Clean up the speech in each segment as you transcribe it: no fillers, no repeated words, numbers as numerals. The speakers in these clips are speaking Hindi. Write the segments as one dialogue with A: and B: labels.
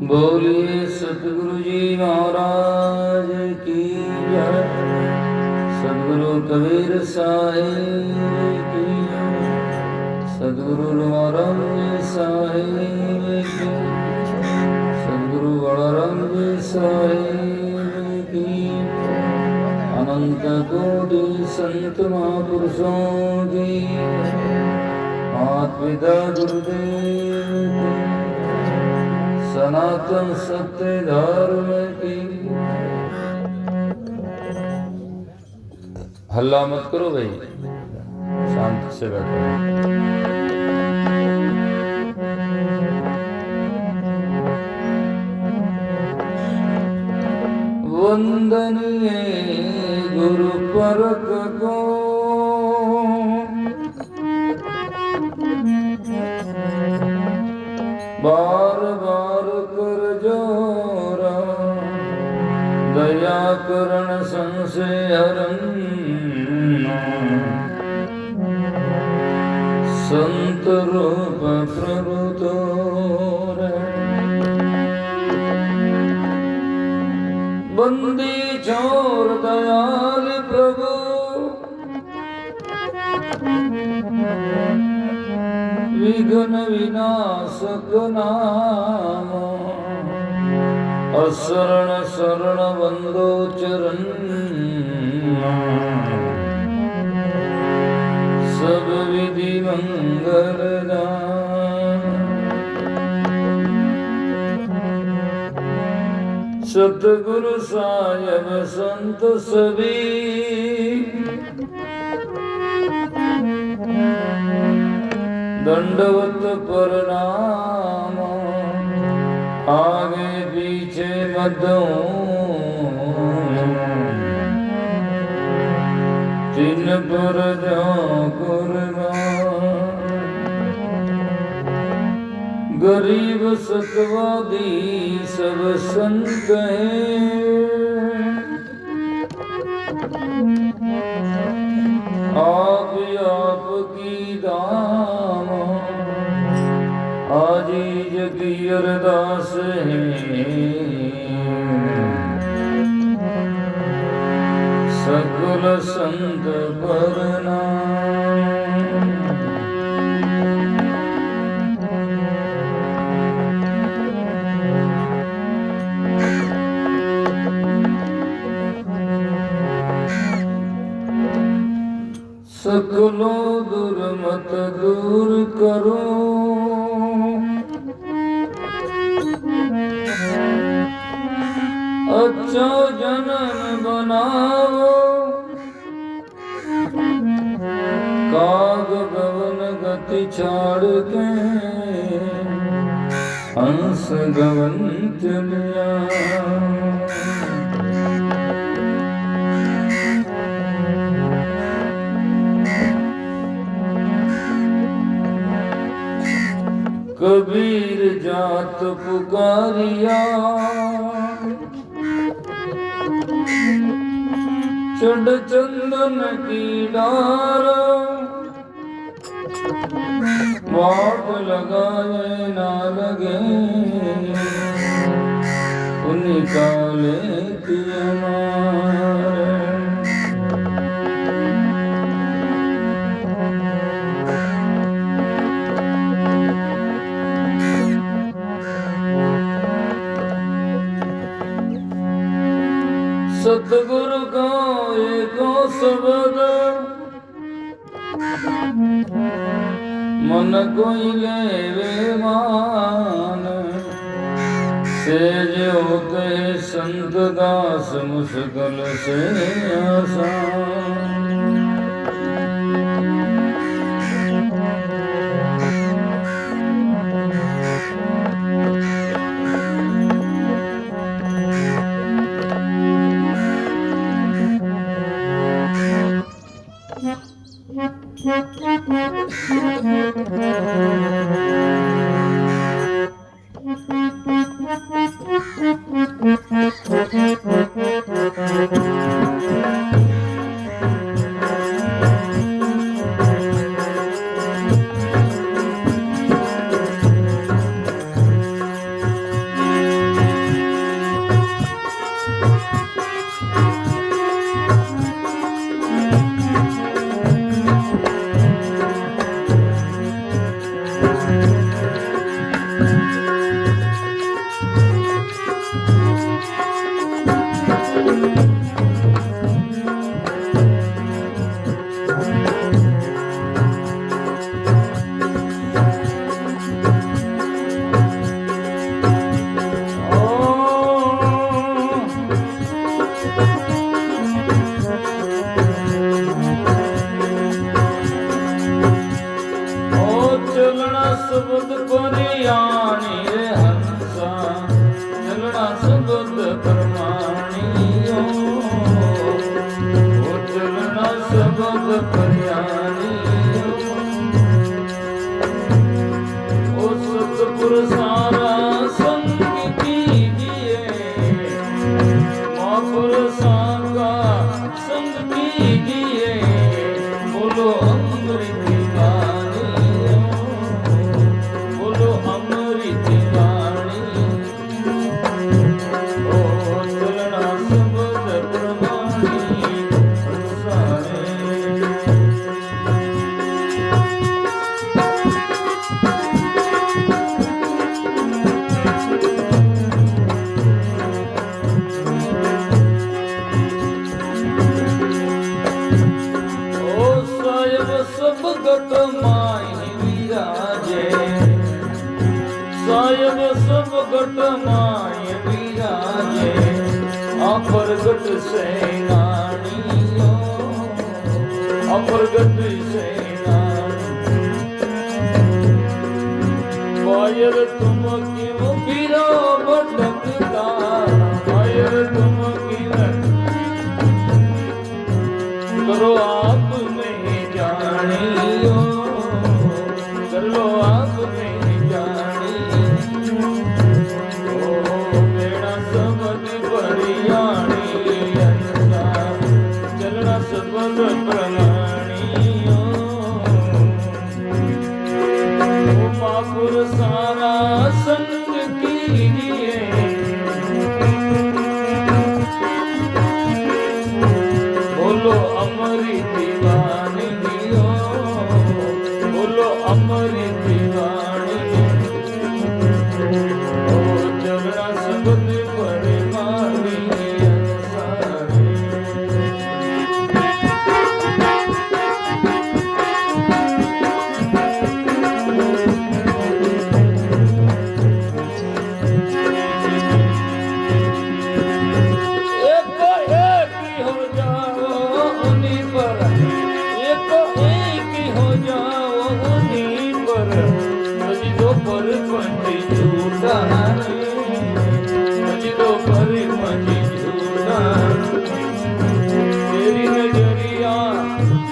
A: बोलिए सतगुरु जी महाराज की जय। सतगुरु कबीर साहिब की जय। सतगुरु राम जी साहिब की। सतगुरु बलराम जी साहिब की। अनंत कोटि संत महापुरुषों की। माता पिता गुरुदेव की। सनातन सत्य धर्म की। हल्ला मत करो भाई, शांति से बैठो। वंदनीय गुरु परक को बार बार कर जोरा। दया करण संशय हरण संत रूप प्रभुतो बंदी छोर दयाल प्रभु। विघ्न विनाशक नाम। असरण शरण बंदो चरण। सब विधि मंगल दान। सतगुरु साहिब संत सभी। दंडवत प्रणाम। आगे पीछे मध्यों। तिन पर जाओ कुर्बान। गरीब सतवादी सब संत हैं। आप की दाम। आजीज की अरदास है। सकल संत प्रणाम। सकलो दुर्मत दूर करो। अच्छा जन्म बनाओ। काग गगन गति छाड़ के। हंस गगन चलिया। कबीर जात पुकारिया। चढ़ चंदन की डार। वाट लगाए ना लगे। निकाले सतगुरु का एको शब्द। मन कोई लेवे मान। सेज होते संत दास मुश्किल से आसान। परियाणी रे हंसा चलना शब्द प्रमाणियो ओ चलना शब्द परियाणियो ओ सतपुर सारा संग कीजिए महापुरुषों का संग कीजिए बोलो अमृत वाणी बोलो अमृत वाणी ओ चलना शब्द प्रमाणी संसारे सबगत माहि विराजे सायब सबगत माहि विराजे अप्रगट सेनानियो अप्रगट सेनानी वायर तुम क्यों फिरो भटकता वायर तुम क्यों करो आप में जानियो कर लो आप में जानी ओ मेरा सबद परियाणी अंसा चलना सबद प्रमाणियो ओ महापुर सारा संग कीजिए बोलो अमरी दीवानी हो बोलो अमरी दीवानी ओ चलना शब्द परिमाणी अंसारी पर पंजी झूठा मजिदो पर पंजी झूठा तेरी नजरिया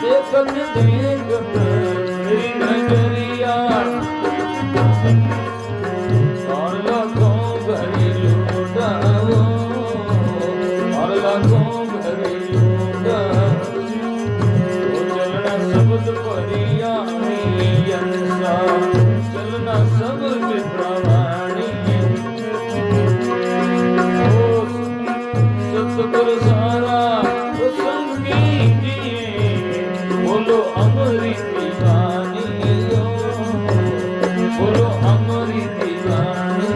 A: देखत देखत तेरी नजरिया और लाखों भरी लूटा और लाखों भरी लूटा वो चलना शब्द परियाणी अंसा चलना सबद प्रमाणी ओ सतगुरु सारा संग कीजिए बोलो अमृत वाणी बोलो अमृत वाणी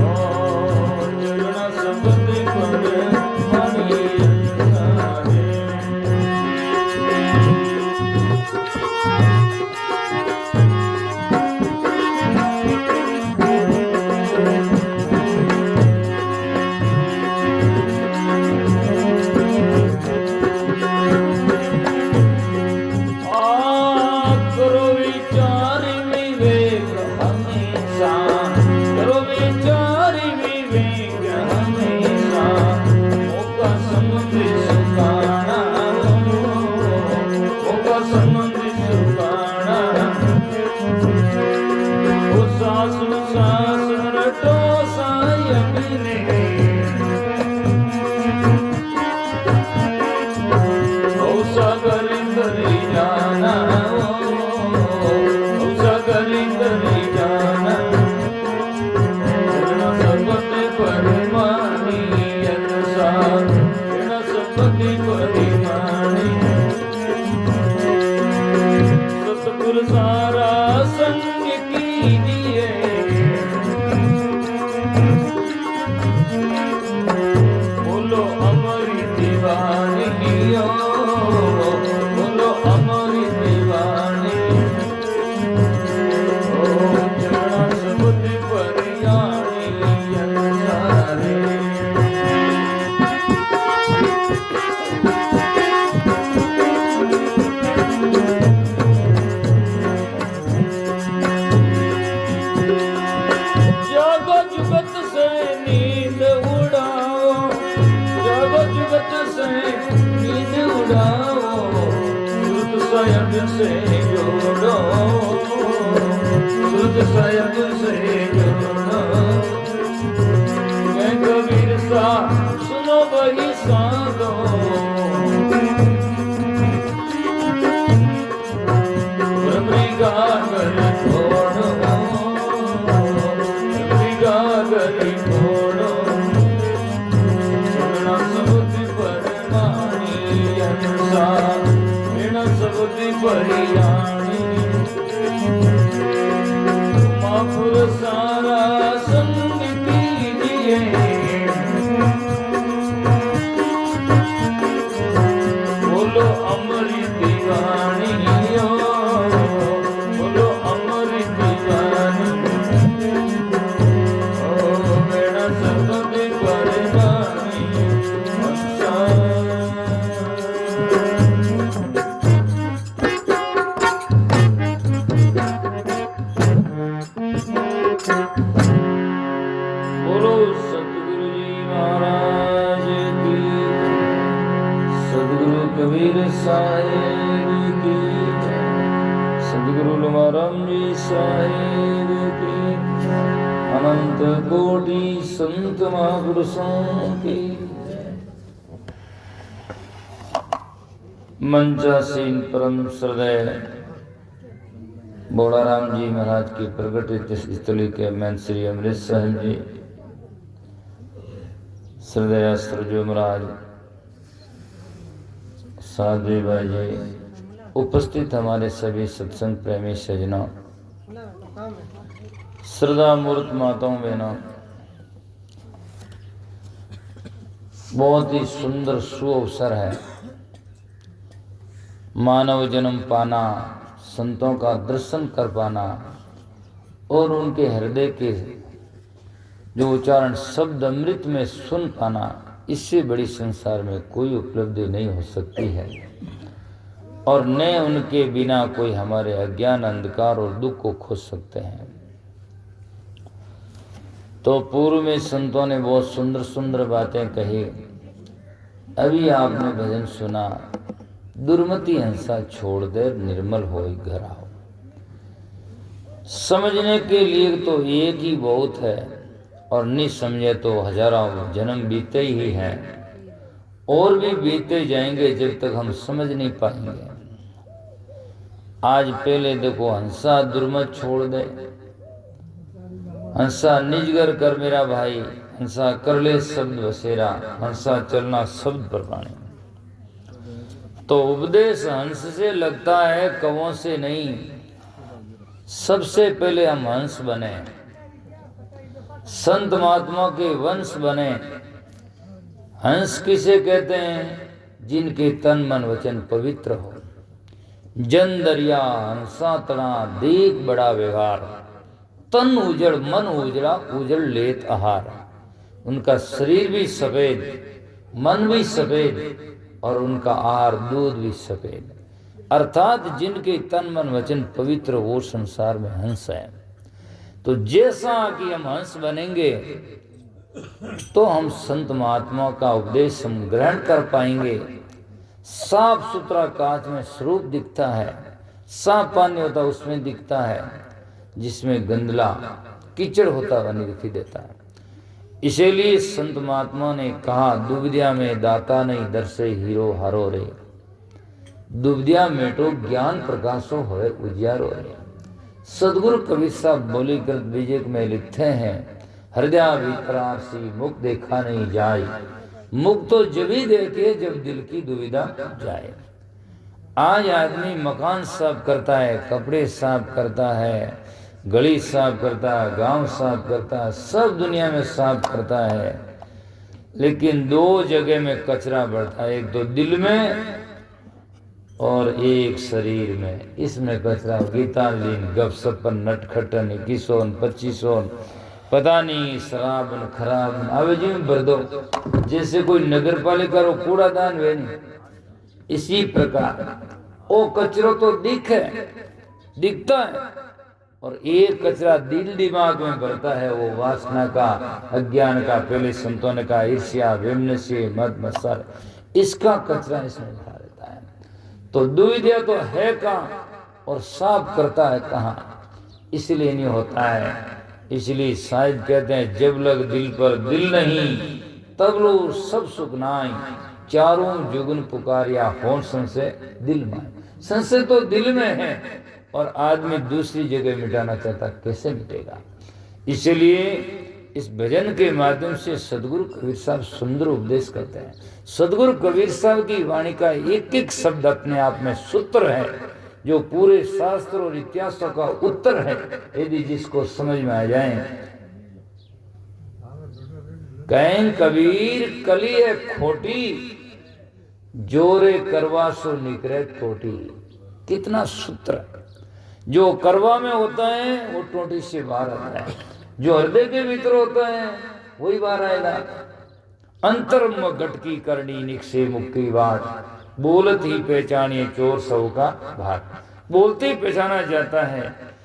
A: ओ चलना सबद प्रमाणी सारा संग कीजिए बोलो अमरी दीवानी बोलो अमरी दीवानी ओ चलना सबद परियाणी अंसारी से जोड़ो, सुध साहेब से जोड़ो। मैं कबीर सा सुनो वही साधो, गागर छोड़ो, गागर छोड़ो। चलना सबुद्धि परमानी अंसा, बिना सबुद्धि परियाणी। माफुर सारा संग कीजिए, बोलो अमृत दीवानी, कबीर साहेब की, सदगुरु लमाराम जी साहेब की, अनंत कोटि संत महापुरुषों की। मंचासीन परम श्रद्धेय बोड़ाराम जी महाराज की प्रगट स्थली के महंत श्री अमृत साहिब जी, श्रद्धेय सरजू महाराज, साधु भाई जी, उपस्थित हमारे सभी सत्संग प्रेमी सजना, श्रद्धा मूर्त माताओं बहनों, बहुत ही सुंदर सुअवसर है मानव जन्म पाना, संतों का दर्शन कर पाना और उनके हृदय के जो उच्चारण शब्द अमृत में सुन पाना। इससे बड़ी संसार में कोई उपलब्धि नहीं हो सकती है और न उनके बिना कोई हमारे अज्ञान, अंधकार और दुख को खोज सकते हैं। तो पूर्व में संतों ने बहुत सुंदर सुंदर बातें कही। अभी आपने भजन सुना, दुर्मति हंसा छोड़ दे निर्मल होई घर आओ। समझने के लिए तो एक ही बहुत है और नहीं समझे तो हजारों जन्म बीते ही हैं और भी बीते जाएंगे जब तक हम समझ नहीं पाएंगे। आज पहले देखो, हंसा दुर्मत छोड़ दे, हंसा निजगर कर मेरा भाई, हंसा कर ले शब्द बसेरा, हंसा चलना शब्द पर प्राणी। तो उपदेश हंस से लगता है, कवों से नहीं। सबसे पहले हम हंस बने, संत महात्मा के वंश बने। हंस किसे कहते हैं? जिनके तन मन वचन पवित्र हो। जन दरिया हंसा तना देख बड़ा व्यवहार, तन उजड़ मन उजड़ा उजड़ लेत आहार। उनका शरीर भी सफेद, मन भी सफेद और उनका आहार दूध भी सफेद। अर्थात जिनके तन मन वचन पवित्र वो संसार में हंस है। तो जैसा कि हम हंस बनेंगे तो हम संत महात्मा का उपदेश हम ग्रहण कर पाएंगे। साफ सुथरा कांच में स्वरूप दिखता है, साफ पानी होता उसमें दिखता है, जिसमें गंदला कीचड़ होता हुआ नहीं दिखाई देता है। इसीलिए संत महात्मा ने कहा, दुविधा में दाता नहीं दर्शे हीरो हारो रे। दुविधा मेटो ज्ञान प्रकाशो होए उजियारो रे। सदगुरु कबीर साहब बोली कृत विजय में लिखते हैं, हृदय भीतरार सी मुख देखा नहीं जाए। मुख तो जब ही देखे जब दिल की दुविधा जाए। आज आदमी मकान साफ करता है, कपड़े साफ करता है, गली साफ करता है, गांव साफ करता है, सब दुनिया में साफ करता है, लेकिन दो जगह में कचरा बढ़ता है, एक तो दिल में और एक शरीर में। इसमें कचरा गीतालीन गपसपन नटखटन 21 25 पता नहीं शराबन खराबन आवेजी में भर दो, जैसे कोई नगर पालिका रो कूड़ादान वे नहीं। इसी प्रकार वो कचरो तो दिखता है और एक कचरा दिल दिमाग में भरता है, वो वासना का, अज्ञान का। पहले संतों ने कहा ईर्ष्या, विमनस्य, मद मत्सर, इसका कचरा इसमें भरा रहता है। तो दुविधा तो है कहाँ? और साफ करता है कहाँ, इसलिए नहीं होता है। इसलिए साहिब कहते हैं जब लग दिल पर दिल नहीं, तब लो सब सुख नाई, चारों जुगन पुकारिया हो संशय दिल में। संशय तो दिल में है और आदमी दूसरी जगह मिटाना चाहता, कैसे मिटेगा। इसलिए इस भजन के माध्यम से सदगुरु कबीर साहब सुंदर उपदेश करते हैं। सदगुरु कबीर साहब की वाणी का एक एक शब्द अपने आप में सूत्र है, जो पूरे शास्त्र और इतिहासों का उत्तर है, यदि जिसको समझ में आ जाए। कहें कबीर कली है खोटी, जोरे करवा सो निकरे टोटी। कितना सूत्र, जो करवा में होता है वो टोटी से बाहर आता है, जो हृदय के भीतर होता है वही बाहर आएगा। अंतरम गटकी करनी निकसे मुक्ति बाट, बोलत ही पहचानिए चोर सौ का भाट। बोलते ही पहचाना जाता है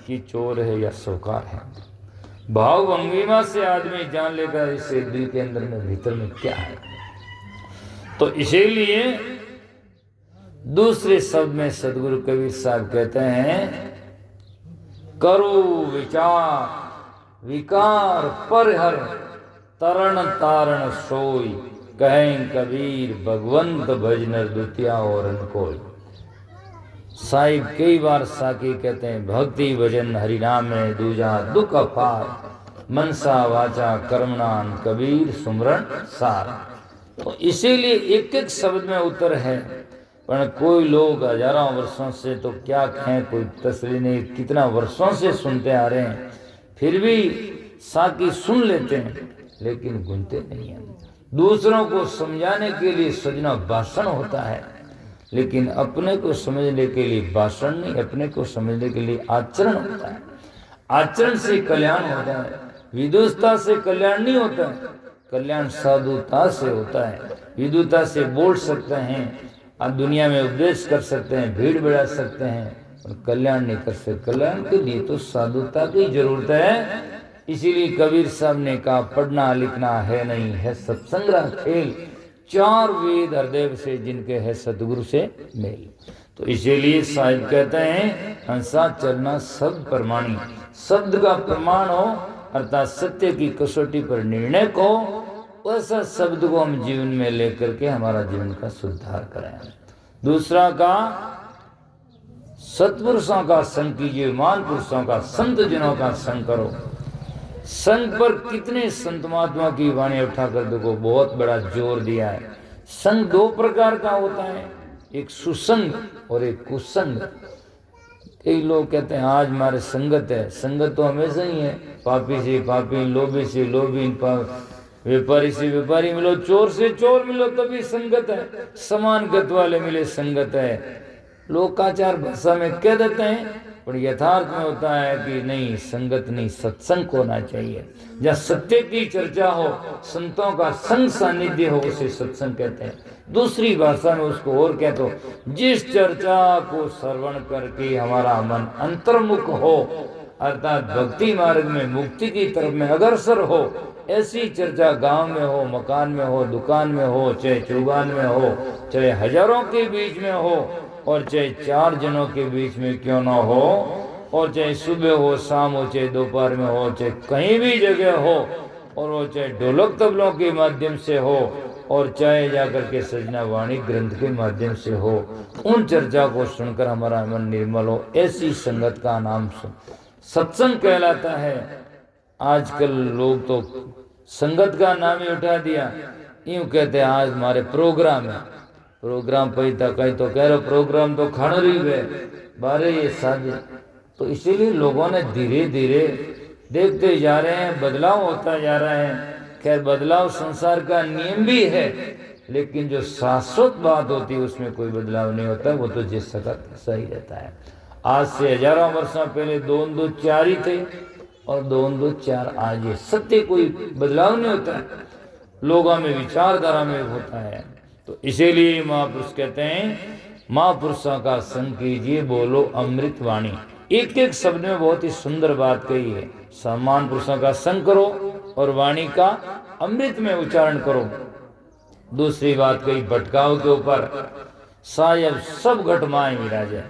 A: कि चोर है या सौकार है। भाव भंगिमा से आदमी जान लेगा इससे दिल के अंदर में भीतर में क्या है। तो इसीलिए दूसरे शब्द में सदगुरु कबीर साहब कहते हैं, करो विचार विकार परिहर, तरण तारण सोई। कहें कबीर भगवंत भजनर द्वितीया और कोई। साहिब कई बार साकी कहते हैं, भक्ति भजन हरिनाम में दूजा दुख अपार, मनसा वाचा कर्मणान कबीर सुमरण सार। तो इसीलिए एक एक शब्द में उत्तर है। पर कोई लोग हजारों वर्षों से तो क्या कहें, कोई तसली नहीं, कितना वर्षों से सुनते आ रहे हैं, फिर भी साकी सुन लेते हैं लेकिन गुनते नहीं हैं। दूसरों को समझाने के लिए सजना भाषण होता है, लेकिन अपने को समझने के लिए भाषण नहीं, अपने को समझने के लिए आचरण होता है। आचरण से कल्याण होता है, विदुषता से कल्याण नहीं होता है। कल्याण साधुता से होता है। विदुता से बोल सकते हैं, आप दुनिया में उपदेश कर सकते हैं, भीड़ बढ़ा सकते हैं, और कल्याण नहीं कर सकते। कल्याण के लिए तो साधुता की जरूरत है। इसीलिए कबीर साहब ने कहा, पढ़ना लिखना है नहीं, है सत्संग खेल, चार वेद हृदय से जिनके है सतगुरु से मेल। तो इसीलिए साहिब कहते हैं, हंसा चलना शब्द प्रमाणी। शब्द का प्रमाण हो अर्थात सत्य की कसौटी पर निर्णय को, वैसा शब्द को हम जीवन में लेकर के हमारा जीवन का सुधार करें। दूसरा का सत्पुरुषों का संग कीजिए, महान पुरुषों का संत जनों का संग करो। संग पर कितने संत महात्मा की वाणी उठाकर देखो, बहुत बड़ा जोर दिया है। संग दो प्रकार का होता है, एक सुसंग और एक कुसंग। कई लोग कहते हैं आज हमारे संगत है, संगत तो हमेशा ही है। पापी से पापी, लोभी से लोभी, व्यापारी से व्यापारी मिलो, चोर से चोर मिलो, तभी संगत है। समान गत वाले मिले संगत है। लोकाचार भाषा में कह देते हैं, पर यथार्थ में होता है कि नहीं, संगत नहीं, सत्संग होना चाहिए। जहाँ सत्य की चर्चा हो, संतों का संग सानिध्य हो, उसे सत्संग कहते हैं। दूसरी भाषा में उसको और कहते हो, जिस चर्चा को श्रवण करके हमारा मन अंतर्मुख हो, अर्थात भक्ति मार्ग में मुक्ति की तरफ में अग्रसर हो, ऐसी चर्चा गांव में हो, मकान में हो, दुकान में हो, चाहे चौगान में हो, चाहे हजारों के बीच में हो, और चाहे चार जनों के बीच में क्यों ना हो, और चाहे सुबह हो, शाम हो, चाहे दोपहर में हो, चाहे कहीं भी जगह हो, और वो चाहे ढोलक तबलों के माध्यम से हो, और चाहे जाकर के सजना वाणी ग्रंथ के माध्यम से हो, उन चर्चा को सुनकर हमारा मन निर्मल हो, ऐसी संगत का नाम सत्संग कहलाता है। आजकल लोग तो संगत का नाम ही उठा दिया, यूं कहते हैं आज हमारे प्रोग्राम है, प्रोग्राम पैदा कहीं तो कह रहे प्रोग्राम तो खाना रही है बारे ये शादी। तो इसीलिए लोगों ने धीरे धीरे देखते जा रहे हैं, बदलाव होता जा रहा है। खैर बदलाव संसार का नियम भी है, लेकिन जो शाश्वत बात होती है उसमें कोई बदलाव नहीं होता, वो तो जिस सकत सही रहता है। आज से हजारों वर्षों पहले 2 2 4 ही थे, और 2 2 4 आज ये सत्य, कोई बदलाव नहीं होता है, लोगों में विचारधारा में होता है। तो इसीलिए महापुरुष कहते हैं, महापुरुषों का संग कीजिए, बोलो अमृत वाणी। एक एक शब्द में बहुत ही सुंदर बात कही है। सम्मान पुरुषों का संग करो और वाणी का अमृत में उच्चारण करो। दूसरी बात कही भटकाव के ऊपर, सायब सब घट माए विराजे।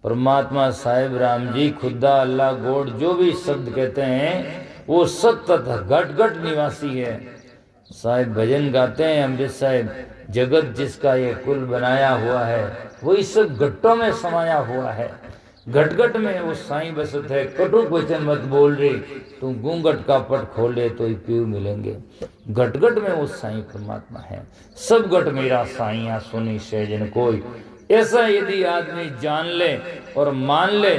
A: परमात्मा साहिब राम जी खुदा अल्लाह गोड जो भी शब्द कहते हैं वो सतत घट घट निवासी है। साहिब भजन गाते हैं अमृत साहिब, जगत जिसका ये कुल बनाया हुआ है वही सब घट्टों में समाया हुआ है। घट घट में वो साईं बसत है, कटुक वचन मत बोल रे, तू घूंघट का पट खोले तो ही पीऊ मिलेंगे। घट घट में वो साईं परमात्मा है। सब घट मेरा साईं सुनी सहजन कोई, ऐसा यदि आदमी जान ले और मान ले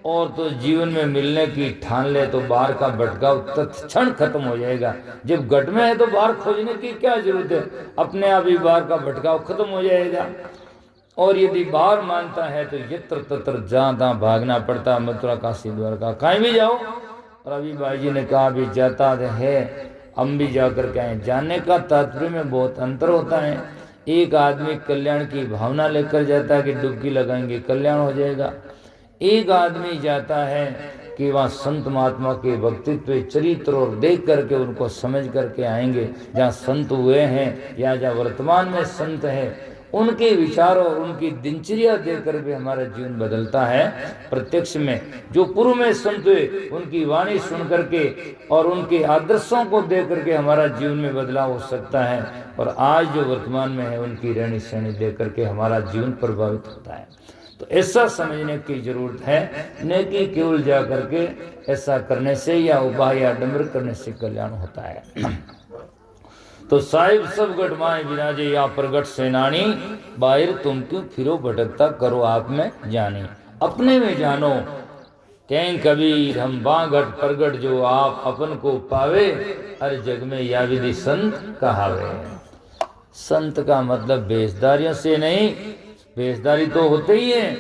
A: और तो जीवन में मिलने की ठान ले तो बाहर का भटकाव तत्क्षण खत्म हो जाएगा। जब घट में है तो बाहर खोजने की क्या जरूरत है, अपने आप ही बाहर का भटकाव खत्म हो जाएगा। और यदि बाहर मानता है तो यत्र तत्र जहाँ तहाँ भागना पड़ता, मथुरा काशी द्वारका कहीं भी जाओ। और अभी भाई जी ने कहा अभी जाता है, हम भी जाकर के आए। जानने का तात्पर्य में बहुत अंतर होता है। एक आदमी कल्याण की भावना लेकर जाता है कि डुबकी लगाएंगे कल्याण हो जाएगा। एक आदमी जाता है कि वहाँ संत महात्मा के व्यक्तित्व चरित्र और देख करके उनको समझ करके आएंगे। जहाँ संत हुए हैं या जहाँ वर्तमान में संत है उनके विचारों और उनकी दिनचर्या देख कर भी हमारा जीवन बदलता है। प्रत्यक्ष में जो पूर्व में संत हुए उनकी वाणी सुन करके और उनके आदर्शों को देख करके हमारा जीवन में बदलाव हो सकता है। और आज जो वर्तमान में है उनकी रहनी सहनी देख करके हमारा जीवन प्रभावित होता है। तो ऐसा समझने की जरूरत है, नेकी केवल जा करके ऐसा करने से या उपाय या डमर करने से कल्याण होता है। तो साहिब सब गढ़ माए विराजे या प्रगट सेनानी, बाहर तुम क्यों फिरो भटकता करो आप में जानी। अपने में जानो कहीं कबीर हम बागट प्रगट जो आप अपन को पावे, हर जग में या विधि संत कहावे। संत का मतलब भेषधारियों से नहीं, भेषधारी तो होते ही है,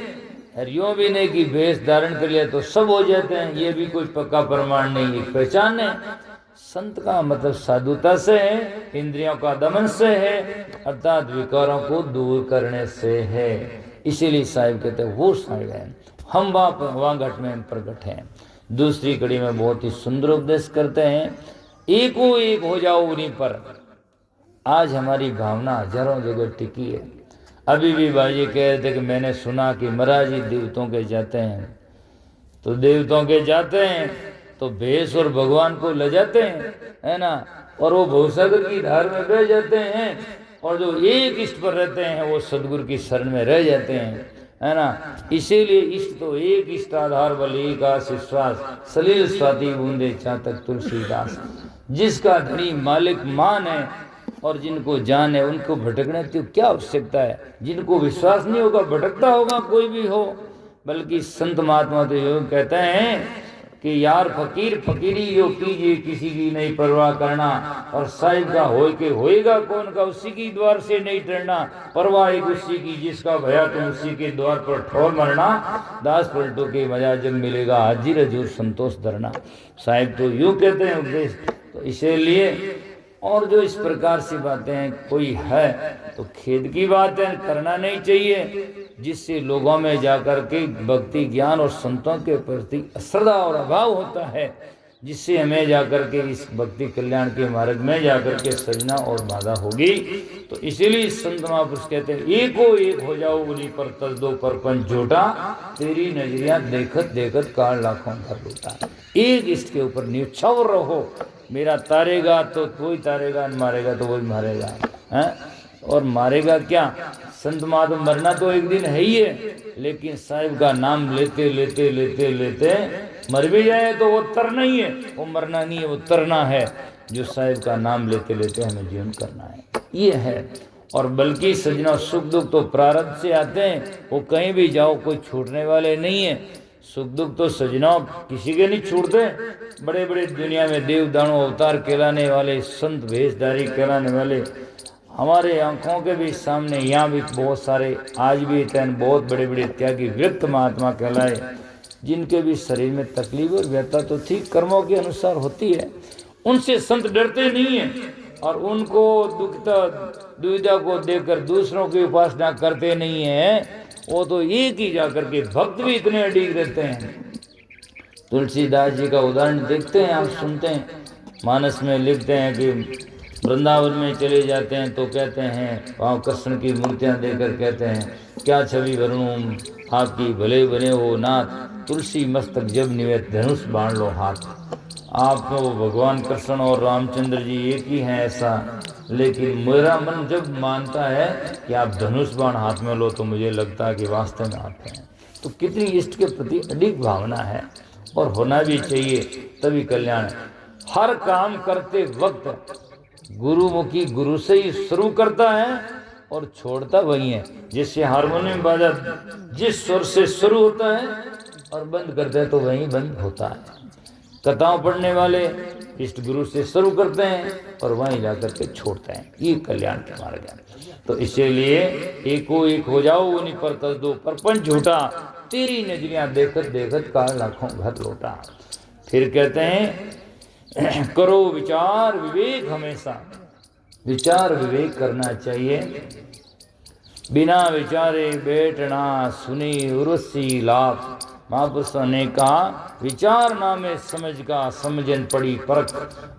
A: और यूं भी नहीं कि भेष धारण कर लिया तो सब हो जाते हैं, ये भी कोई पक्का प्रमाण नहीं है, पहचान है। संत का मतलब साधुता से है, इंद्रियों का दमन से है, अर्थात विकारों को दूर करने से है। इसीलिए साहिब कहते हैं वो साहिब है, हम वहाँ घट में प्रकट हैं। दूसरी कड़ी में बहुत ही सुंदर उपदेश करते हैं, एको एक हो जाओ उन्हीं पर। आज हमारी भावना हजारों जगह टिकी है। अभी भी भाई कह रहे थे कि मैंने सुना कि महाराज जी देवताओं के जाते हैं, तो देवताओं के जाते हैं तो भेष और भगवान को ले जाते हैं, है ना, और वो भवसागर की धार में बह जाते हैं, और जो एक इष्ट पर रहते हैं वो सदगुरु की शरण में रह जाते हैं, है ना। इसीलिए इष्ट तो एक इष्ट आधार बल एक आस विश्वास, सलील स्वाति बूंदे चातक तुलसीदास। जिसका धनी मालिक मान है और जिनको जान है उनको भटकने की क्या आवश्यकता है। जिनको विश्वास नहीं होगा भटकता होगा कोई भी हो। बल्कि संत महात्मा तो योग कहते हैं कि यार फकीर फकीरी यो कीजिए, किसी की नहीं परवाह करना, और साहिब का होए के होएगा कौन का, उसी की द्वार से नहीं टरना, परवाह एक उसी की जिसका भया तुम उसी के द्वार पर ठोर मरना, दास पलटो के मजा जब मिलेगा हाजिर हजूर संतोष धरना। साहिब तो यूँ कहते हैं उपदेश। तो इसीलिए और जो इस प्रकार से बातें कोई है तो खेद की बात है, करना नहीं चाहिए, जिससे लोगों में जाकर के भक्ति ज्ञान और संतों के प्रति श्रद्धा और अभाव होता है, जिससे हमें जाकर के इस भक्ति कल्याण के मार्ग में जाकर के सजना और बाधा होगी। तो इसीलिए संत महापुरुष कहते हैं एको एक हो जाओ उन्हीं पर तज दो परपंच झूठा, तेरी नजरिया देखत देखत काल लाखों कर लूटा। एक इष्ट के ऊपर निछावर रहो, मेरा तारेगा तो कोई तारेगा, मारेगा तो वही मारेगा, हैं। और मारेगा क्या, संत महात्मा मरना तो एक दिन है ही है, लेकिन साहिब का नाम लेते लेते लेते लेते मर भी जाए तो वो तरना ही है, वो मरना नहीं है, वो तरना है। जो साहिब का नाम लेते लेते हमें जीवन करना है, ये है। और बल्कि सजना सुख दुख तो प्रारब्ध से आते हैं, वो कहीं भी जाओ कोई छूटने वाले नहीं है। सुख दुख तो सजना किसी के नहीं छूटते। बड़े बड़े दुनिया में देव दानव अवतार कहलाने वाले, संत भेषधारी कहलाने वाले हमारे आंखों के भी सामने यहाँ भी बहुत सारे आज भी बहुत बड़े बड़े त्यागी व्यक्त महात्मा कहलाए, जिनके भी शरीर में तकलीफ और व्यथा तो थी, कर्मों के अनुसार होती है। उनसे संत डरते नहीं है और उनको दुविधा को देखकर दूसरों की उपासना करते नहीं है। वो तो एक ही जाकर के भक्त भी इतने अड़ीग रहते हैं। तुलसीदास जी का उदाहरण देखते हैं, आप सुनते हैं, मानस में लिखते हैं कि वृंदावन में चले जाते हैं तो कहते हैं वहाँ कृष्ण की मूर्तियाँ देकर कहते हैं क्या छवि वर्णूं आपकी भले बने हो नाथ, तुलसी मस्तक जब निवेद धनुष बाण लो हाथ। आप तो भगवान कृष्ण और रामचंद्र जी एक ही हैं ऐसा, लेकिन मेरा मन जब मानता है कि आप धनुष बाण हाथ में लो तो मुझे लगता है कि वास्तव में आप हैं। तो कितनी इष्ट के प्रति अडिग भावना है, और होना भी चाहिए, तभी कल्याण। हर काम करते वक्त गुरुमुखी गुरु से ही शुरू करता है और छोड़ता वही है। जैसे हारमोनियम बाजा जिस स्वर से शुरू होता है और बंद करते हैं तो वहीं बंद होता है। कथाओं पढ़ने वाले इष्ट गुरु से शुरू करते हैं और वहीं जाकर के छोड़ते हैं। ये कल्याण के मार्ग है। तो इसीलिए एको एक हो जाओ उन्हीं पर तज दो परपंच झूठा, तेरी नजरियां देखत देखत काल लाखों घर लौटा। फिर कहते हैं करो विचार विवेक, हमेशा विचार विवेक करना चाहिए। बिना विचारे बैठना सुनी उर्वशी लाभ। महापुरुषों ने कहा विचार नामे समझ का, समझन पड़ी परख,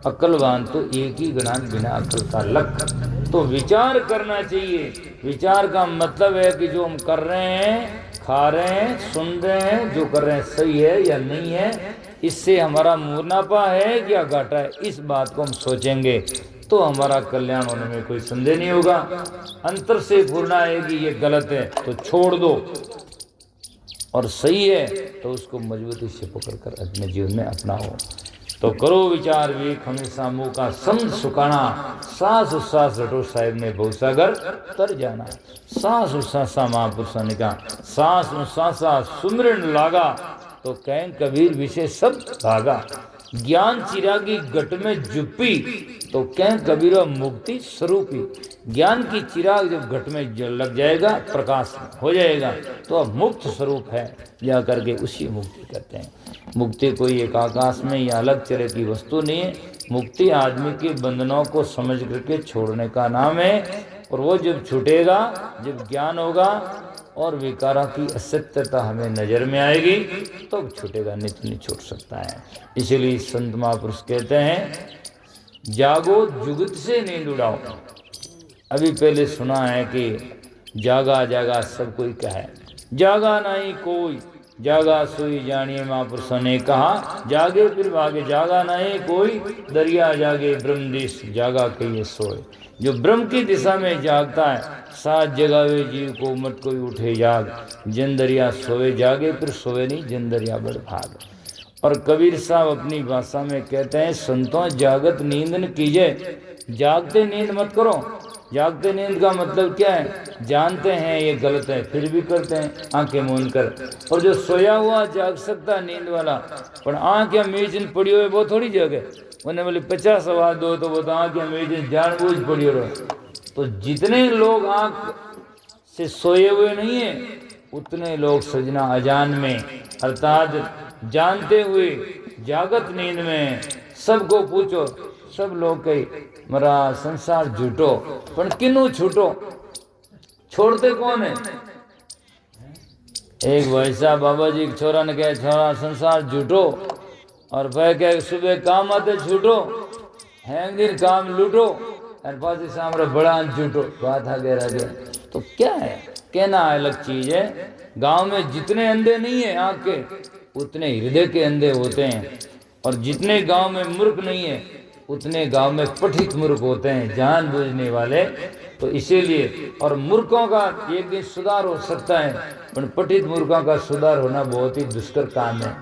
A: अकलवान तो एक ही गणा बिना अकल का लख। तो विचार करना चाहिए। विचार का मतलब है कि जो हम कर रहे हैं, खा रहे हैं, सुन रहे हैं, जो कर रहे हैं सही है या नहीं है, इससे हमारा मुनाफा है या घाटा है, इस बात को हम सोचेंगे तो हमारा कल्याण होने में कोई संदेह नहीं होगा। अंतर से पूर्णा है कि ये गलत है तो छोड़ दो, और सही है तो उसको मजबूती से पकड़कर अपने जीवन में अपनाओ। तो करो विचार विवेक, हमेशा मुंह का समझ सुखाना, सांस उच्छ्वास रटो साहिब ने बहुसागर तर जाना। सांस उच्छ्वासा महापुरुषों ने कहा, सांस उच्छ्वासा सुमिरन लागा, तो कहें कबीर विषय सब भागा। ज्ञान चिरागी घट में जुपी, तो कहें कबीर मुक्ति स्वरूपी। ज्ञान की चिराग जब घट में लग जाएगा, प्रकाश हो जाएगा, तो अब मुक्त स्वरूप है, जा करके उसी मुक्ति कहते हैं। मुक्ति कोई एक आकाश में या अलग तरह की वस्तु नहीं है। मुक्ति आदमी के बंधनों को समझ करके छोड़ने का नाम है, और वो जब छूटेगा, जब ज्ञान होगा और विकारा की असत्यता हमें नजर में आएगी, तो छूटेगा, नहीं छूट सकता है। इसलिए संत महापुरुष कहते हैं जागो जुगत से नींद उड़ाओ। अभी पहले सुना है कि जागा जागा सब कोई कहे, जागा नहीं कोई, जागा सोई जानिए। महापुरुषों ने कहा जागे फिर भागे, जागा नहीं कोई, दरिया जागे ब्रह्मदेश, जागा के ये सोए। जो ब्रह्म की दिशा में जागता है, साथ जगावे जीव को मत कोई उठे जाग, जिन दरिया सोए जागे फिर सोए नहीं, जिन दरिया बड़ भाग। और कबीर साहब अपनी भाषा में कहते हैं संतों जागत नींद न कीजिए, जागते नींद मत करो। जागते नींद का मतलब क्या है? जानते हैं ये गलत है फिर भी करते हैं आंखें मूंद कर। और जो सोया हुआ जाग सकता नींद वाला, पर आंख या मीचन पड़ी हुई वो थोड़ी जगे। उन्हें बोले 50 आवाज दो तो वो तो आंख या मीचन जानबूझ पड़ी हो। तो जितने लोग आंख से सोए हुए नहीं है, उतने लोग सजना अजान में अर्थात जानते हुए जागत नींद में। सबको पूछो, सब लोग कहे मरा संसार झूठो, पर किन्नू छूटो, छोड़ते कौन है? एक भाई साहब बाबा जी के छोरा ने कहे छोरा संसार झूठो, और वह कहे सुबह काम आते छूटो, हैं दिन काम लूटो, और पास सामने बड़ा झूठो। बात आगे रह गया। तो क्या है, कहना अलग चीज है। गांव में जितने अंधे नहीं है आंख के, उतने हृदय के अंधे होते हैं। और जितने गांव में मूर्ख नहीं है, उतने गांव में पठित मूर्ख होते हैं, जान बूझने वाले। तो इसीलिए, और मूर्खों का एक दिन सुधार हो सकता है, पर पठित मूर्खों का सुधार होना बहुत ही दुष्कर काम है।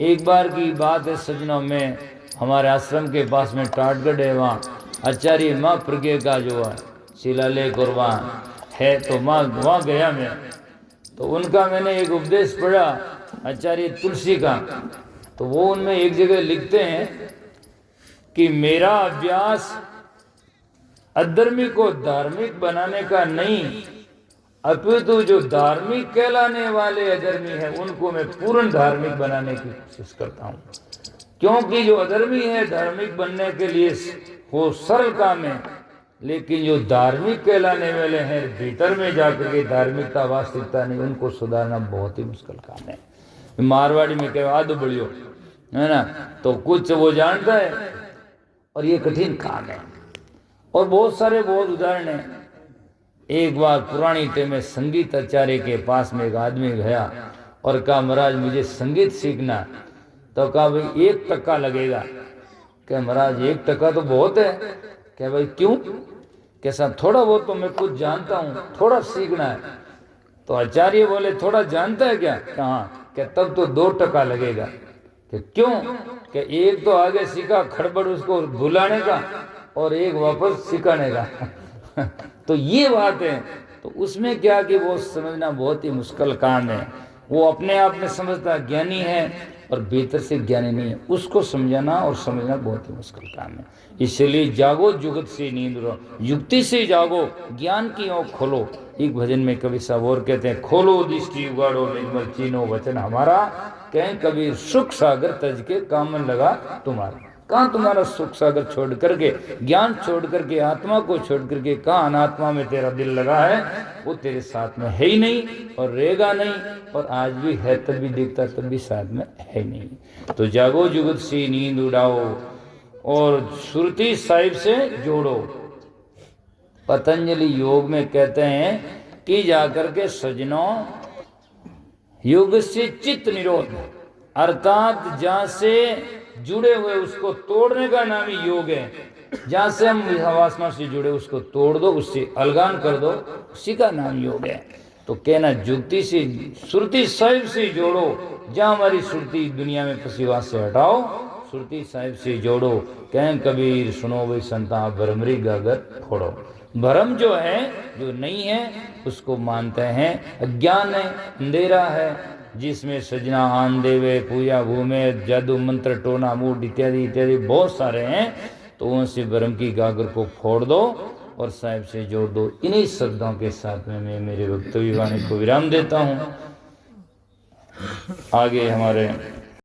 A: एक बार की बात है सजनों में, हमारे आश्रम के पास में टाटगढ़ है, वहाँ आचार्य माँ प्रज्ञा का जो है शिलालेख और वहाँ है, तो वहाँ गया मैं। तो उनका मैंने एक उपदेश पढ़ा आचार्य तुलसी का। तो वो उनमें एक जगह लिखते हैं कि मेरा अभ्यास अधर्मी को धार्मिक बनाने का नहीं, अपितु जो धार्मिक कहलाने वाले अधर्मी है उनको मैं पूर्ण धार्मिक बनाने की कोशिश करता हूँ। क्योंकि जो अधर्मी है धार्मिक बनने के लिए वो सरल काम है, लेकिन जो धार्मिक कहलाने वाले हैं भीतर में जाकर के धार्मिकता वास्तविकता नहीं, उनको सुधारना बहुत ही मुश्किल काम है। मारवाड़ी में कहो आदो बढ़ियो है ना, तो कुछ वो जानता है, और ये कठिन काम है। और बहुत सारे बहुत उदाहरण हैं। एक बार पुरानी टाइम में संगीत आचार्य के पास में एक आदमी गया और कहा महाराज मुझे संगीत सीखना। तो कहा भाई 1 टका लगेगा। क्या महाराज 1 टका तो बहुत है। क्या भाई क्यों? कैसा? थोड़ा बहुत तो मैं कुछ जानता हूँ, थोड़ा सीखना है। तो आचार्य बोले थोड़ा जानता है क्या? हाँ। क्या तब तो 2 टका लगेगा। कि क्यों? कि 1 तो आगे सीखा खड़बड़ उसको भुलाने का और 1 वापस सिखाने का। तो ये बात है। तो उसमें क्या कि वो समझना बहुत ही मुश्किल काम है। वो अपने आप में समझता ज्ञानी है और भीतर से ज्ञानी नहीं है, उसको समझाना और समझना बहुत ही मुश्किल काम है। इसलिए जागो जुगत से नींद उड़ाओ, युक्ति से जागो, ज्ञान की ओर खोलो। एक भजन में कवि साहब और कहते हैं, खोलो दृष्टि उगाड़ो निर्मल चीनो वचन हमारा, कहें कबीर सुख सागर तज के कामन लगा तुम्हारा। कहाँ तुम्हारा सुख सागर छोड़ करके, ज्ञान छोड़ करके, आत्मा को छोड़ करके, कहाँ अनात्मा में तेरा दिल लगा है? वो तेरे साथ में है ही नहीं और रहेगा नहीं, और आज भी है तब भी देखता तब भी साथ में है नहीं। तो जागो जुगत से नींद उड़ाओ और सुरती साहिब से जोड़ो। पतंजलि योग में कहते हैं कि जाकर के सजनों योग से चित्त निरोध, अर्थात जहां से जुड़े हुए उसको तोड़ने का नाम ही योग है। जहां से हम वासना से जुड़े उसको तोड़ दो, उससे अलगान कर दो, उसी का नाम योग है। तो कहना जुक्ति से सुरती साहिब से जोड़ो, जहां हमारी सुरती दुनिया में फसीवास से हटाओ, सुरती साहिब से जोड़ो। कहें कबीर सुनो भाई संता भ्रमरी गागर फोड़ो। भ्रम जो है, जो नहीं है, उसको मानते हैं अज्ञान है, अंधेरा है, जिसमें सजना आन देवे पूजा घूमे जादू मंत्र टोना मूड इत्यादि इत्यादि बहुत सारे हैं। तो उनसे भ्रम की गागर को फोड़ दो और साहिब से जोड़ दो। इन्हीं शब्दों के साथ में मैं मेरे वक्तव्य वाणी को विराम देता हूँ। आगे हमारे